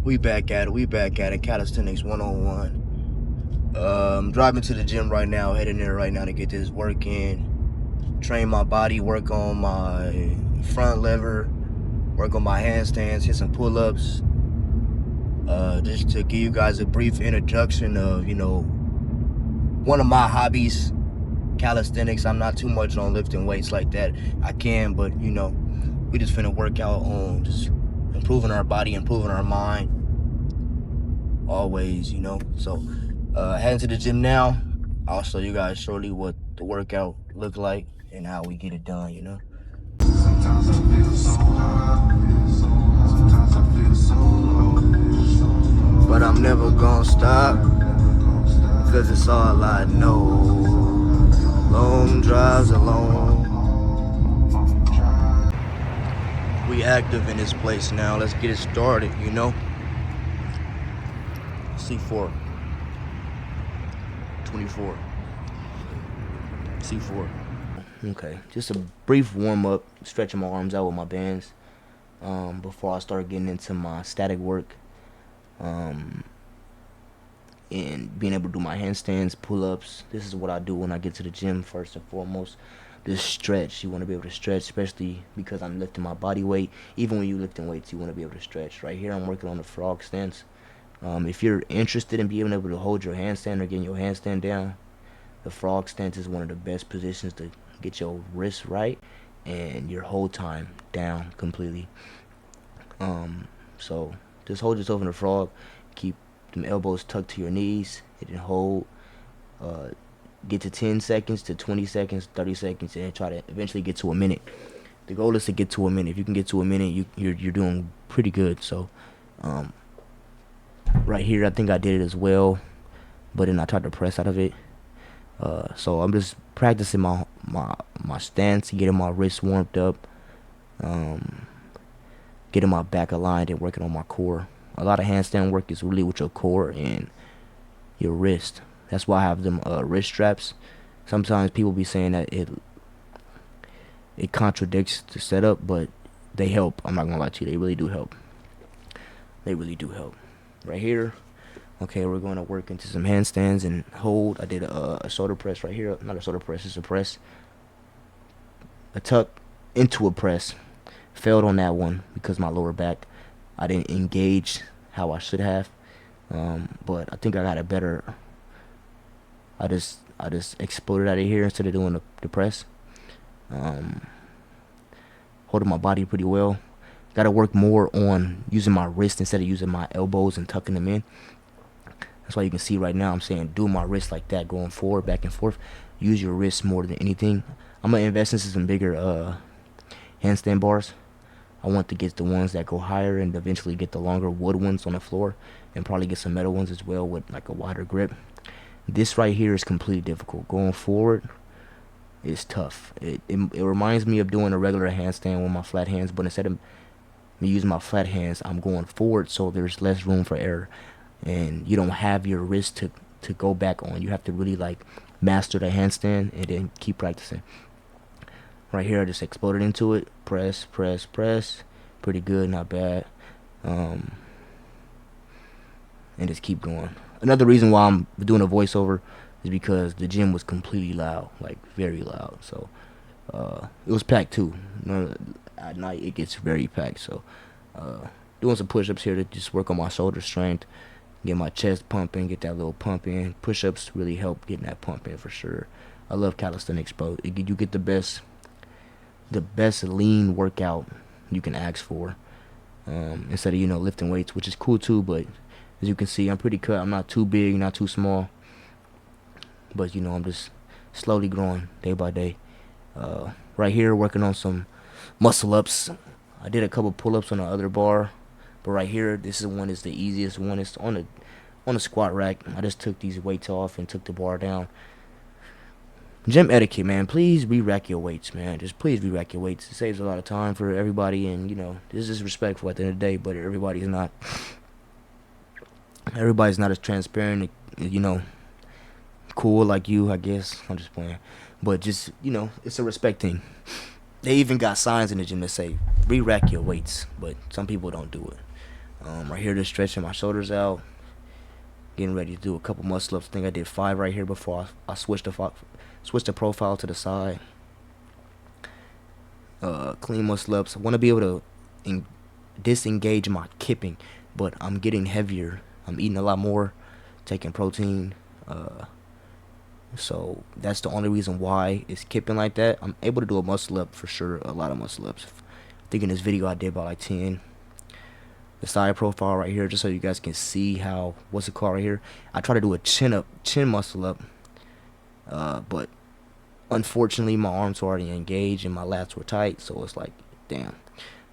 We back at it. Calisthenics 101. I'm driving to the gym right now, heading there right now to get this work in. Train my body, work on my front lever, work on my handstands, hit some pull-ups. Just to give you guys a brief introduction of, one of my hobbies, calisthenics. I'm not too much on lifting weights like that. I can, but we just finna work out on just improving our body, improving our mind. Always, So, heading to the gym now. I'll show you guys shortly what the workout look like and how we get it done. Sometimes I feel so high, sometimes I feel so low, But I'm never gonna stop, cause it's all I know. Long drives alone. We active in this place now. Let's get it started, C4. 24. C4. Okay, just a brief warm-up, stretching my arms out with my bands before I start getting into my static work and being able to do my handstands, pull-ups. This is what I do when I get to the gym first and foremost. This stretch, you want to be able to stretch, especially because I'm lifting my body weight. Even when you're lifting weights, you want to be able to stretch. Right here, I'm working on the frog stance. If you're interested in being able to hold your handstand or getting your handstand down, the frog stance is one of the best positions to get your wrist right and your hold time down completely. So just hold yourself in the frog, keep them elbows tucked to your knees, and then hold. Get to 10 seconds to 20 seconds, 30 seconds, and try to eventually get to a minute. The goal is to get to a minute. If you can get to a minute, you're doing pretty good. So right here, I think I did it as well, but then I tried to press out of it. So I'm just practicing my stance, getting my wrists warmed up, getting my back aligned, and working on my core. A lot of handstand work is really with your core and your wrist. That's why I have them wrist straps. Sometimes people be saying that it contradicts the setup, but they help. I'm not gonna lie to you, they really do help. They really do help. Right here, okay, we're going to work into some handstands and hold. I did a shoulder press right here. Not a shoulder press, it's a press. A tuck into a press. Failed on that one because my lower back, I didn't engage how I should have. But I think I got a better. I just exploded out of here instead of doing the press. Holding my body pretty well. Got to work more on using my wrist instead of using my elbows and tucking them in. That's why you can see right now I'm saying do my wrist like that, going forward, back and forth. Use your wrist more than anything. I'm going to invest in some bigger handstand bars. I want to get the ones that go higher and eventually get the longer wood ones on the floor, and probably get some metal ones as well with like a wider grip. This right here is completely difficult. Going forward is tough. It reminds me of doing a regular handstand with my flat hands, but instead of me using my flat hands, I'm going forward, so there's less room for error, and you don't have your wrist to go back on. You have to really like master the handstand and then keep practicing. Right here, I just exploded into it. Press, press, press. Pretty good, not bad. And just keep going. Another reason why I'm doing a voiceover is because the gym was completely loud, like very loud. So it was packed too. At night it gets very packed. So doing some push-ups here to just work on my shoulder strength, get my chest pumping, get that little pump in. Push-ups really help getting that pump in for sure. I love calisthenics, bro. You get the best lean workout you can ask for, instead of lifting weights, which is cool too. But as you can see, I'm pretty cut. I'm not too big, not too small, but I'm just slowly growing day by day. Right here, working on some muscle ups. I did a couple pull-ups on the other bar, but right here, this is the easiest one. It's on the squat rack. I just took these weights off and took the bar down. Gym etiquette, man. Please re-rack your weights, man. Just please re-rack your weights. It saves a lot of time for everybody, and this is respectful at the end of the day. But everybody's not as transparent, cool like you, I guess. I'm just playing, but just it's a respect thing. They even got signs in the gym that say re-rack your weights, but some people don't do it. Right here, just stretching my shoulders out, getting ready to do a couple muscle ups. I think I did 5 right here before I switched the profile to the side. Clean muscle ups. I want to be able to disengage my kipping, but I'm getting heavier. I'm eating a lot more, taking protein. So that's the only reason why it's kipping like that. I'm able to do a muscle up for sure, a lot of muscle ups. I think in this video I did about like 10. The side profile right here, just so you guys can see how, what's it called right here. I try to do a chin muscle up, but unfortunately my arms were already engaged and my lats were tight, so it's like, damn.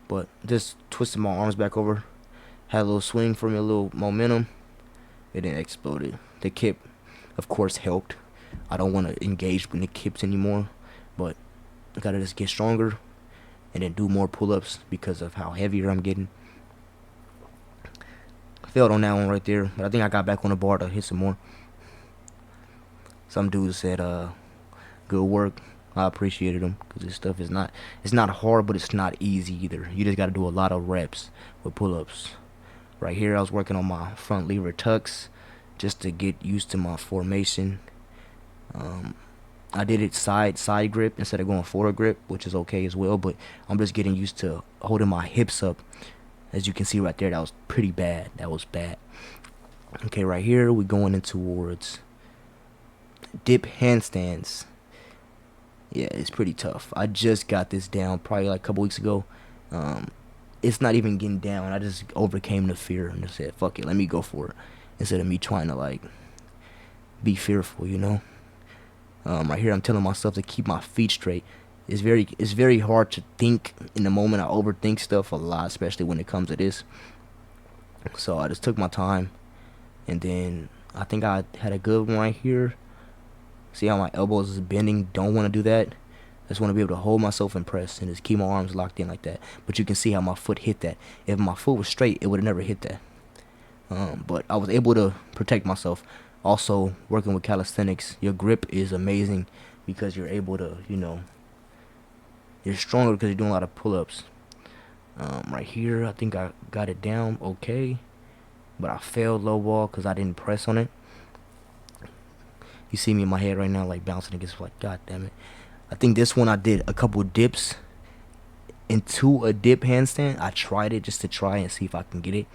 But just twisted my arms back over, had a little swing for me, a little momentum. It didn't explode. The kip, of course, helped. I don't want to engage when it kips anymore, but I gotta just get stronger and then do more pull-ups because of how heavier I'm getting. Failed on that one right there, but I think I got back on the bar to hit some more. Some dudes said, good work. I appreciated them because this stuff is not, it's not hard, but it's not easy either. You just got to do a lot of reps with pull-ups. Right here, I was working on my front lever tucks just to get used to my formation. I did it side grip instead of going forward grip, which is okay as well, but I'm just getting used to holding my hips up. As you can see right there, that was pretty bad. That was bad. Okay, right here, we're going in towards dip handstands. Yeah, it's pretty tough. I just got this down probably like a couple weeks ago. It's not even getting down. I just overcame the fear and just said, fuck it, let me go for it. Instead of me trying to like be fearful, you know. Right here, I'm telling myself to keep my feet straight. It's very hard to think in the moment. I overthink stuff a lot, especially when it comes to this. So I just took my time, and then I think I had a good one right here. See how my elbows is bending? Don't want to do that. I just want to be able to hold myself and press and just keep my arms locked in like that. But you can see how my foot hit that. If my foot was straight, it would have never hit that. But I was able to protect myself. Also, working with calisthenics, your grip is amazing because you're able to, you know, you're stronger because you're doing a lot of pull-ups. Right here, I think I got it down okay, but I failed low ball because I didn't press on it. You see me in my head right now, like bouncing against, like, god damn it. I think this one I did a couple dips into a dip handstand. I tried it just to try and see if I can get it.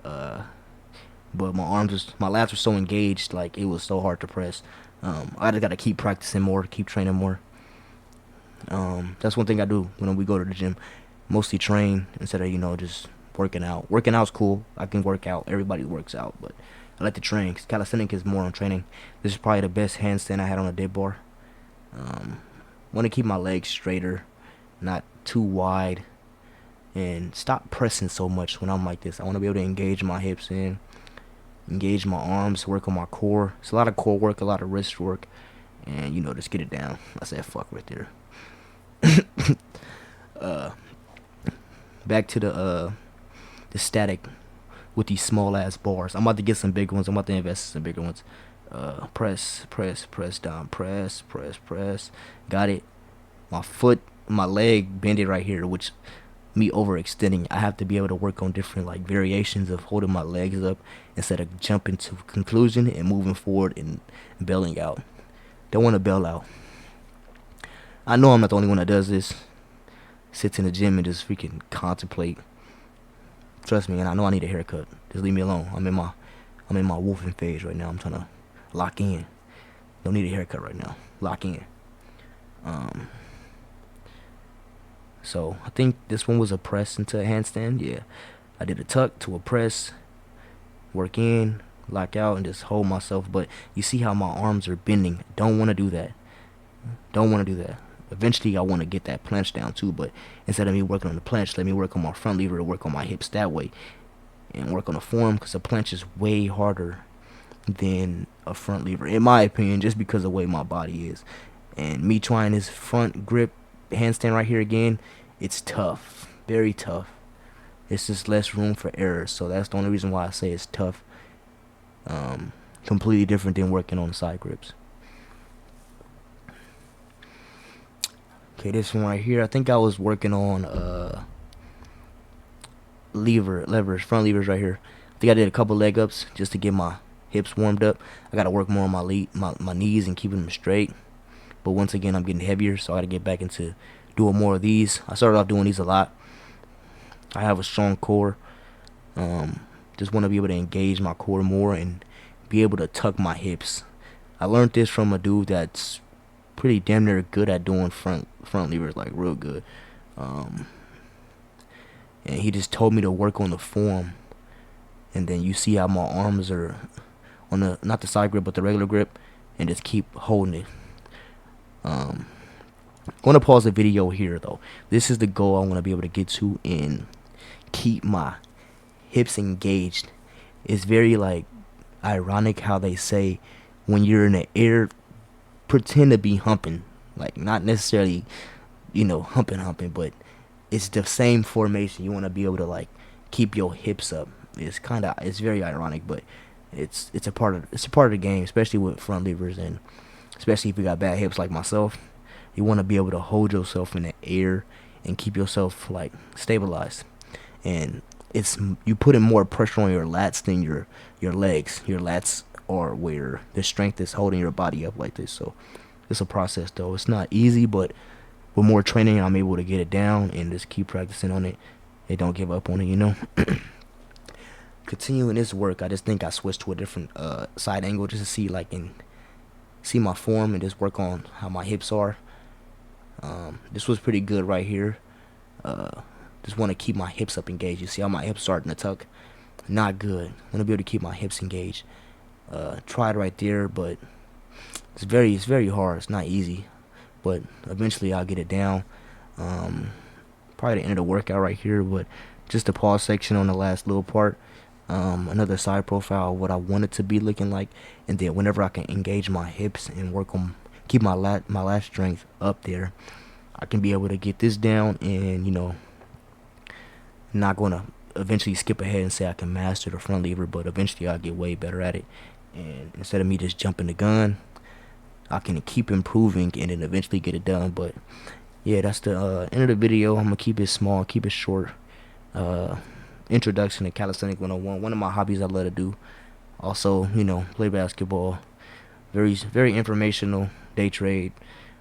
But my lats were so engaged, like it was so hard to press. I just gotta keep practicing more, keep training more. That's one thing I do when we go to the gym. Mostly train instead of, you know, just working out. Working out's cool. I can work out. Everybody works out, but I like to train. Calisthenics is more on training. This is probably the best handstand I had on a dip bar. Want to keep my legs straighter, not too wide, and stop pressing so much when I'm like this. I want to be able to engage my hips in, engage my arms, work on my core. It's a lot of core work, a lot of wrist work, and, you know, just get it down. I said fuck right there. Back to the static with these small ass bars. I'm about to get some big ones. I'm about to invest in some bigger ones. Press down, press. Got it. My leg bended right here, which me overextending. I have to be able to work on different like variations of holding my legs up instead of jumping to conclusion and moving forward and bailing out. Don't want to bail out. I know I'm not the only one that does this. Sits in the gym and just freaking contemplate. Trust me, and I know I need a haircut. Just leave me alone. I'm in my wolfing phase right now. I'm trying to lock in. Don't need a haircut right now. Lock in. So I think this one was a press into a handstand. Yeah, I did a tuck to a press, work in, lock out, and just hold myself. But you see how my arms are bending. Don't want to do that. Don't want to do that. Eventually, I want to get that planche down too. But instead of me working on the planche, let me work on my front lever to work on my hips that way, and work on the form because the planche is way harder than a front lever, in my opinion, just because of the way my body is. And me trying this front grip handstand right here again, it's tough, very tough. It's just less room for error, so that's the only reason why I say it's tough. Completely different than working on the side grips. Okay, this one right here, I think I was working on front levers right here. I think I did a couple leg ups just to get my hips warmed up. I gotta work more on my knees and keeping them straight. But once again, I'm getting heavier, so I gotta get back into doing more of these. I started off doing these a lot. I have a strong core. Um, just want to be able to engage my core more and be able to tuck my hips. I learned this from a dude that's pretty damn near good at doing front levers, like real good. Um, and he just told me to work on the form, and then you see how my arms are on the not the side grip but the regular grip, and just keep holding it. Um, I'm gonna pause the video here though. This is the goal I want to be able to get to and keep my hips engaged. It's very like ironic how they say when you're in the air, pretend to be humping, like not necessarily, humping, but it's the same formation. You want to be able to like keep your hips up. It's very ironic, but it's a part of the game, especially with front levers, and especially if you got bad hips like myself. You want to be able to hold yourself in the air and keep yourself like stabilized. And it's you putting more pressure on your lats than your legs. Your lats are where the strength is holding your body up like this. So it's a process though. It's not easy, but with more training, I'm able to get it down and just keep practicing on it. And don't give up on it. Continuing this work, I just think I switched to a different side angle just to see see my form and just work on how my hips are. This was pretty good right here. Just want to keep my hips up engaged. You see how my hips starting to tuck? Not good. Want to be able to keep my hips engaged. Tried right there, but it's very hard. It's not easy, but eventually I'll get it down. Probably the end of the workout right here, but just the pause section on the last little part. Another side profile of what I want it to be looking like, and then whenever I can engage my hips and work on keep my lat strength up there, I can be able to get this down and not gonna eventually skip ahead and say I can master the front lever, but eventually I'll get way better at it. And instead of me just jumping the gun, I can keep improving and then eventually get it done. But yeah, that's the end of the video. I'm gonna keep it small, keep it short. Introduction to Calisthenics 101. One of my hobbies I love to do. Also, play basketball. Very informational. Day trade.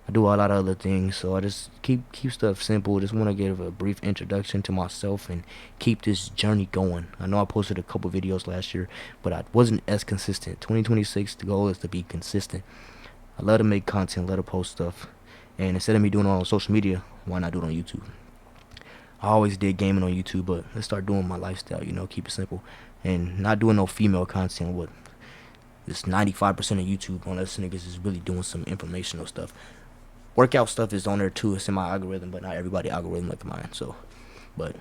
I do a lot of other things, so I just keep stuff simple. Just want to give a brief introduction to myself and keep this journey going. I know I posted a couple videos last year, but I wasn't as consistent. 2026, the goal is to be consistent. I love to make content, love to post stuff, and instead of me doing it on social media, why not do it on YouTube? I always did gaming on YouTube, but let's start doing my lifestyle. Keep it simple, and not doing no female content. What it's 95% of YouTube, unless niggas is really doing some informational stuff. Workout stuff is on there too. It's in my algorithm, but not everybody algorithm like mine. So, but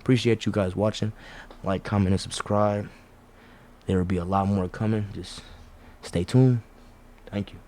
appreciate you guys watching. Like, comment, and subscribe. There will be a lot more coming. Just stay tuned. Thank you.